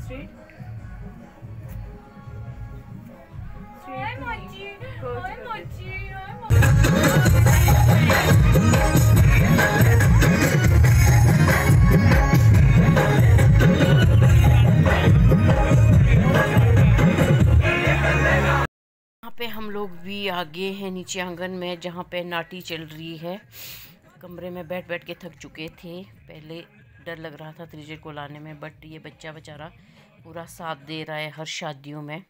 Straight. Hi, Mochi. Hi, Mochi. Hi, Mochi. यहाँ पे हम लोग भी आगे हैं नीचे आंगन में, जहाँ पे नाटी चल रही है। कमरे में बैठ बैठ के थक चुके थे। पहले डर लग रहा था त्रिजल को लाने में, बट ये बच्चा बेचारा पूरा साथ दे रहा है हर शादियों में।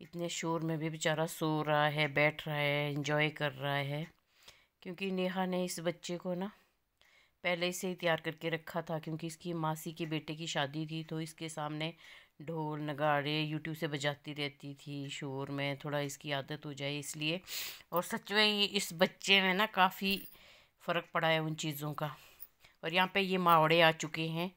इतने शोर में भी बेचारा सो रहा है, बैठ रहा है, एंजॉय कर रहा है। क्योंकि नेहा ने इस बच्चे को ना पहले से ही तैयार करके रखा था, क्योंकि इसकी मासी के बेटे की शादी थी, तो इसके सामने ढोल नगाड़े यूट्यूब से बजाती रहती थी शोर में, थोड़ा इसकी आदत हो जाए इसलिए। और सच में ही इस बच्चे में ना काफ़ी फ़र्क पड़ा है उन चीज़ों का। और यहाँ पे ये मावड़े आ चुके हैं।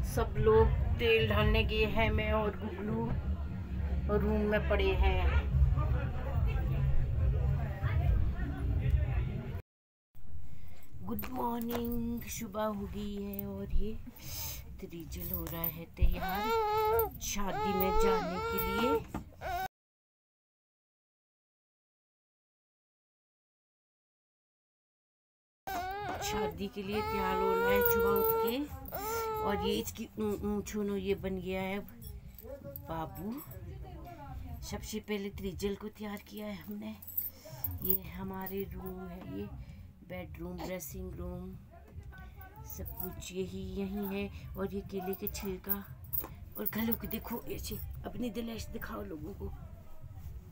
सब लोग तेल ढालने गए हैं, मैं और गुगलू और रूम में पड़े हैं। गुड मॉर्निंग, सुबह हो गई है और ये त्रिजल हो रहा है तैयार शादी में जाने के लिए। शादी के लिए तैयार हो रहा है सुबह उठ के। और ये इसकी ऊँचूनो ये बन गया है बाबू। सबसे पहले त्रिजल को तैयार किया है हमने। ये हमारे रूम है, ये बेडरूम, ड्रेसिंग रूम, सब कुछ यही है। और ये केले के छिलका और गलों की देखो ऐसे अपनी दिलैश दिखाओ लोगों को।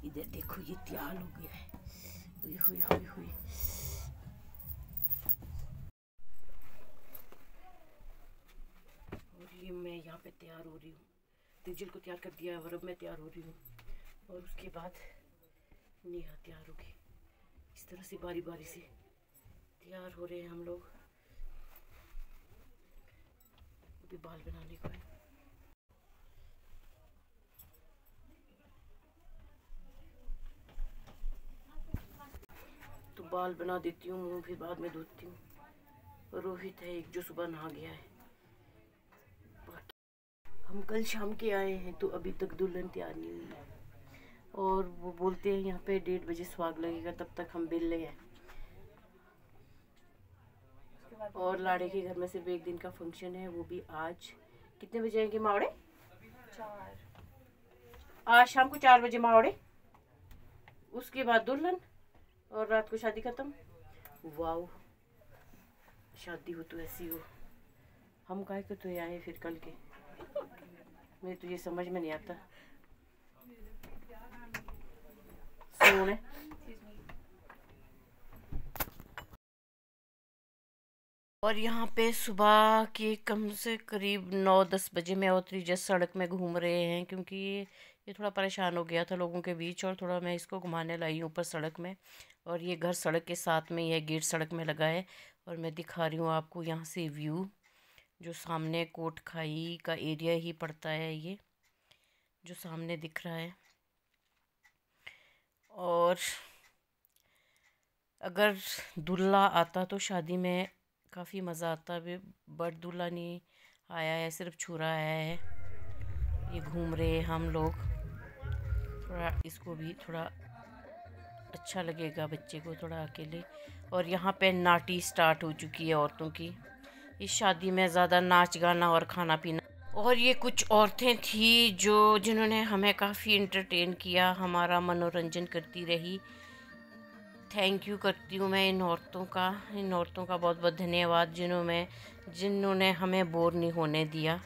इधर देखो ये तैयार हो गया है। हुई हुई हुई हुई। और ये मैं यहाँ पे तैयार हो रही हूँ। त्रिजल को तैयार कर दिया और अब मैं तैयार हो रही हूँ। और उसके बाद नेहा तैयार होगी। इस तरह से बारी बारी से तैयार हो रहे हैं हम लोग। अभी बाल बनाने को है। तो बाल बना देती हूँ, मुँह फिर बाद में धोती हूँ। रोहित है एक जो सुबह नहा गया है। हम कल शाम के आए हैं तो अभी तक दुल्हन तैयार नहीं हुई है। और वो बोलते हैं यहाँ पे 1:30 बजे सुहाग लगेगा, तब तक हम बिल्ले हैं। और लाड़े के घर में सिर्फ एक दिन का फंक्शन है, वो भी आज। कितने बजे आएंगे मावड़े? 4। आज शाम को 4 बजे मावड़े, उसके बाद दुल्हन और रात को शादी खत्म। वाओ, शादी हो तो ऐसी हो। हम काहे को तो आए फिर कल के, मुझे तो ये समझ में नहीं आता। सोने और यहाँ पे सुबह के कम से करीब 9-10 बजे मैं और त्रिजल सड़क में घूम रहे हैं, क्योंकि ये थोड़ा परेशान हो गया था लोगों के बीच, और थोड़ा मैं इसको घुमाने लाई हूँ ऊपर सड़क में। और ये घर सड़क के साथ में, यह गेट सड़क में लगा है। और मैं दिखा रही हूँ आपको यहाँ से व्यू, जो सामने कोट खाई का एरिया ही पड़ता है, ये जो सामने दिख रहा है। और अगर दूल्हा आता तो शादी में काफ़ी मज़ा आता है, बट दूल्हा नहीं आया है, सिर्फ छुरा आया है। ये घूम रहे हैं हम लोग, थोड़ा इसको भी थोड़ा अच्छा लगेगा, बच्चे को थोड़ा अकेले। और यहाँ पे नाटी स्टार्ट हो चुकी है औरतों की। इस शादी में ज़्यादा नाच गाना और खाना पीना। और ये कुछ औरतें थी जिन्होंने हमें काफ़ी इंटरटेन किया, हमारा मनोरंजन करती रही। थैंक यू करती हूँ मैं इन औरतों का बहुत बहुत धन्यवाद जिन्होंने हमें बोर नहीं होने दिया।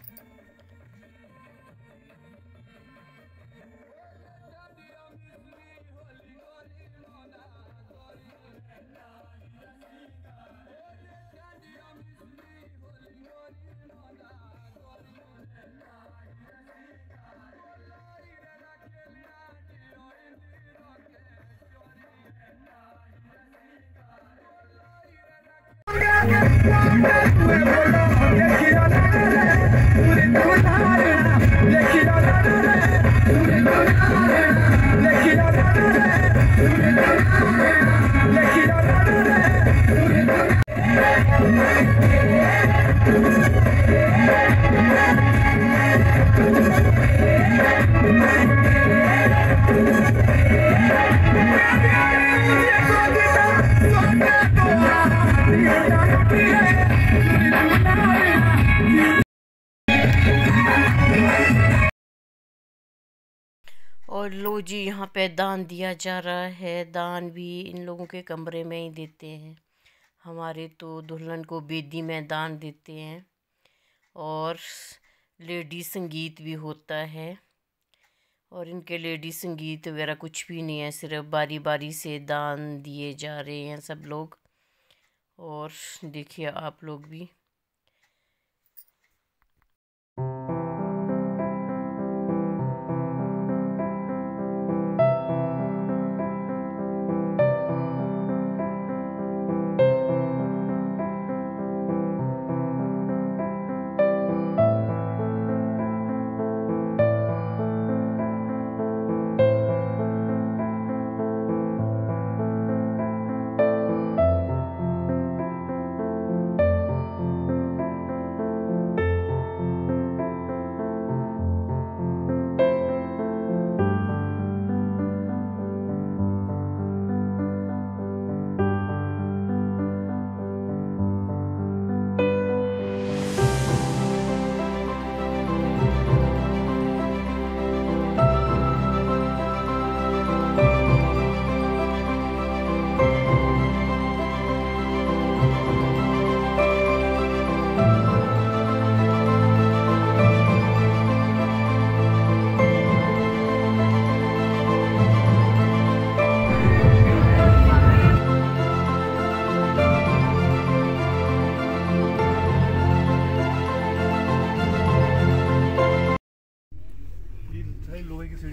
और लो जी, यहाँ पे दान दिया जा रहा है। दान भी इन लोगों के कमरे में ही देते हैं। हमारे तो दुल्हन को बेदी में दान देते हैं। और लेडी संगीत भी होता है। और इनके लेडी संगीत वगैरह कुछ भी नहीं है, सिर्फ बारी बारी से दान दिए जा रहे हैं सब लोग। और देखिए आप लोग भी।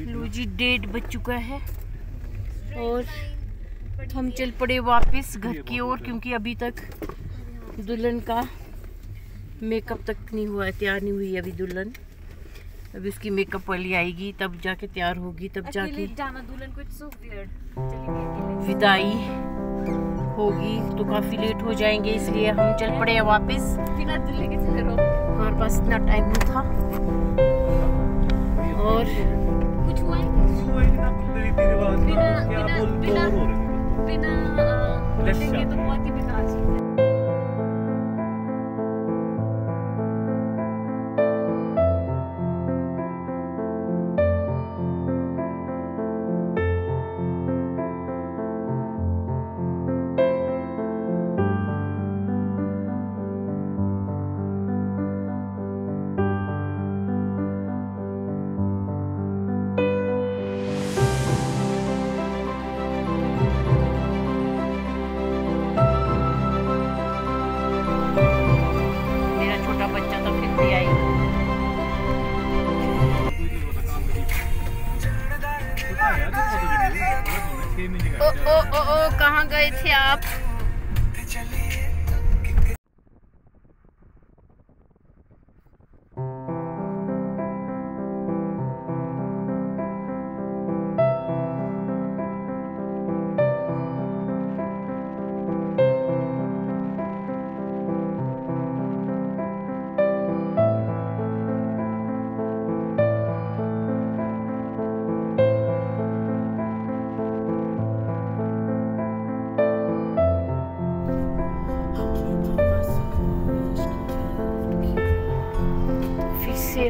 लो जी, 1:30 बज चुका है और हम चल पड़े वापस घर की ओर, क्योंकि अभी तक दुल्हन का मेकअप तक नहीं हुआ है, तैयार नहीं हुई अभी दुल्हन। अभी उसकी मेकअप वाली आएगी तब जाके तैयार होगी, तब जाके जाना दुल्हन को। It's so weird. विदाई होगी तो काफ़ी लेट हो जाएंगे, इसलिए हम चल पड़े हैं वापस। बिना दुल्हन के चले रहो, हमारे पास इतना टाइम नहीं था। और कुछ हुआ है बिना तो बहुत ही बेकार चीज़ है। ओ कहाँ गए थे आप?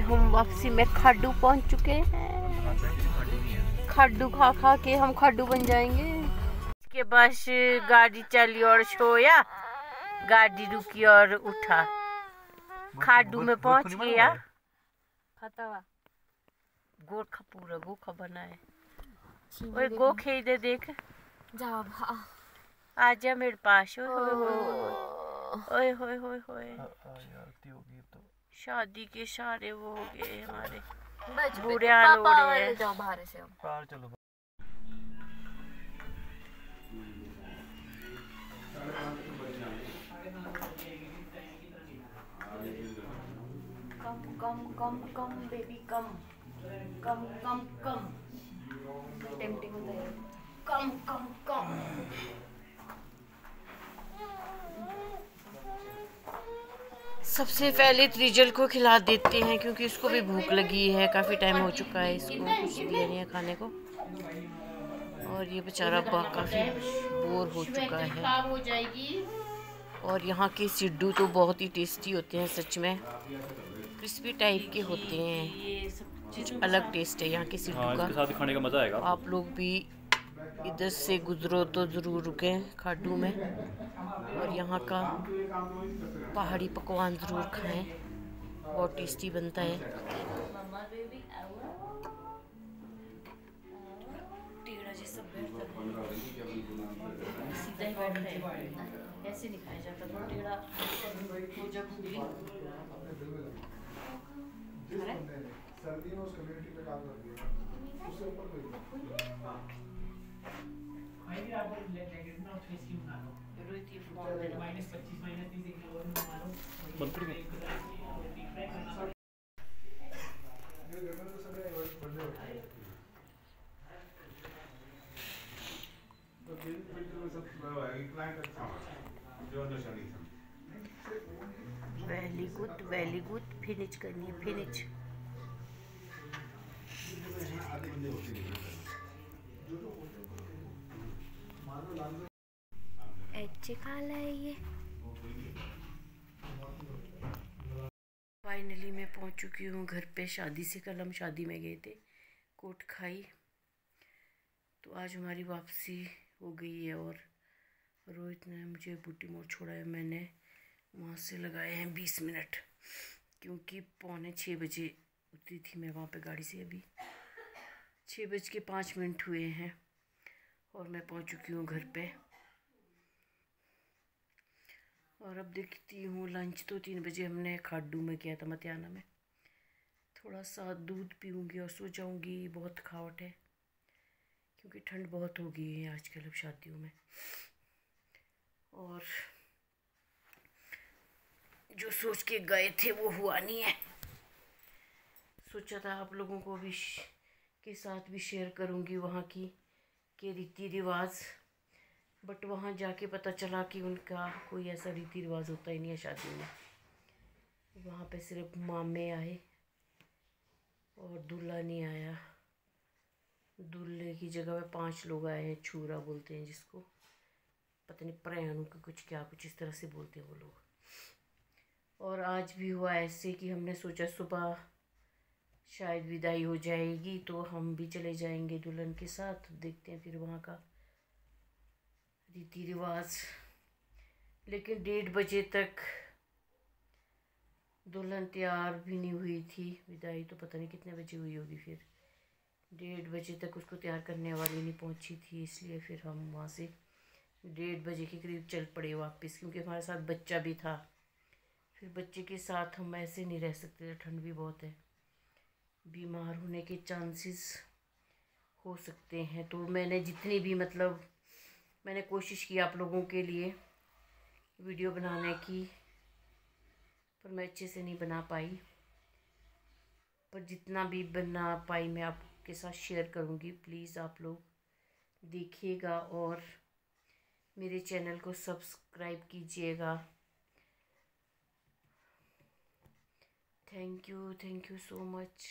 हम वापसी में खाडू पहुंच चुके हैं। खाडू खा खा के हम खाडू बन जाएंगे। उसके बस गाड़ी चली और सोया, गाड़ी रुकी और उठा, खाडू में पहुंच गया। गोरखा पूरा गोखा बना है। ओए गो खेदे देख, आजा मेरे पास। ओए होए होए होए, शादी के सारे वो हो गए हमारे, बूढ़े हाल हो रहे हैं। जाओ बाहर से बाहर चलो। कम कम कम कम बेबी कम कम कम कम। टेम्पटिंग होता है। कम कम कम। सबसे पहले त्रिजल को खिला देते हैं क्योंकि उसको भी भूख लगी है, काफ़ी टाइम हो चुका है, इसको कुछ दिया नहीं है खाने को। और ये बेचारा काफ़ी बोर हो चुका है। हो जाएगी। और यहाँ के सिड्डू तो बहुत ही टेस्टी होते हैं, सच में क्रिस्पी टाइप के होते हैं, कुछ अलग टेस्ट है यहाँ के सिड्डू का। इसके साथ खाने का मज़ा आएगा। आप लोग भी इधर से गुजरो तो ज़रूर रुकें खाडू में, और यहाँ का पहाड़ी पकवान ज़रूर खाएं, बहुत टेस्टी बनता है। टेढ़ा जैसा बैठता है, सीधा ही बैठता है, ऐसे नहीं खाया जाता, तो टेढ़ा हो जा घुगली। सर्दी में उस कम्युनिटी में काम करती है, उससे ऊपर कोई वेरी गुड, फिनिश करनी है, फिनिश। अच्छे खा ले ये। फाइनली मैं पहुंच चुकी हूँ घर पे शादी से। कल हम शादी में गए थे, कोट खाई, तो आज हमारी वापसी हो गई है। और रोहित ने मुझे बूटी मोड़ छोड़ा है, मैंने वहाँ से लगाए हैं 20 मिनट, क्योंकि 5:45 बजे उतरी थी मैं वहाँ पे गाड़ी से। अभी 6:05 हुए हैं और मैं पहुँच चुकी हूँ घर पे। और अब देखती हूँ लंच तो 3 बजे हमने खाडू में किया था, मतियाना में। थोड़ा सा दूध पीऊँगी और सो जाऊँगी, बहुत थकावट है क्योंकि ठंड बहुत हो गई है आजकल अब शादियों में। और जो सोच के गए थे वो हुआ नहीं है। सोचा था आप लोगों को भी के साथ भी शेयर करूँगी वहाँ की के रीति रिवाज, बट वहाँ जाके पता चला कि उनका कोई ऐसा रीति रिवाज होता ही नहीं है शादी में। वहाँ पे सिर्फ मामे आए और दूल्हा नहीं आया। दूल्हे की जगह पे 5 लोग आए हैं, छूरा बोलते हैं जिसको, पता नहीं प्रयाणु का कुछ क्या कुछ इस तरह से बोलते हैं वो लोग। और आज भी हुआ ऐसे कि हमने सोचा सुबह शायद विदाई हो जाएगी तो हम भी चले जाएंगे दुल्हन के साथ, देखते हैं फिर वहाँ का रीति रिवाज। लेकिन 1:30 बजे तक दुल्हन तैयार भी नहीं हुई थी। विदाई तो पता नहीं कितने बजे हुई होगी, फिर 1:30 बजे तक उसको तैयार करने वाली नहीं पहुंची थी, इसलिए फिर हम वहाँ से 1:30 बजे के करीब चल पड़े वापस, क्योंकि हमारे साथ बच्चा भी था। फिर बच्चे के साथ हम ऐसे नहीं रह सकते, ठंड भी बहुत है, बीमार होने के चांसेस हो सकते हैं। तो मैंने जितनी भी मैंने कोशिश की आप लोगों के लिए वीडियो बनाने की, पर मैं अच्छे से नहीं बना पाई, पर जितना भी बना पाई मैं आपके साथ शेयर करूँगी। प्लीज़ आप लोग देखिएगा और मेरे चैनल को सब्सक्राइब कीजिएगा। Thank you so much.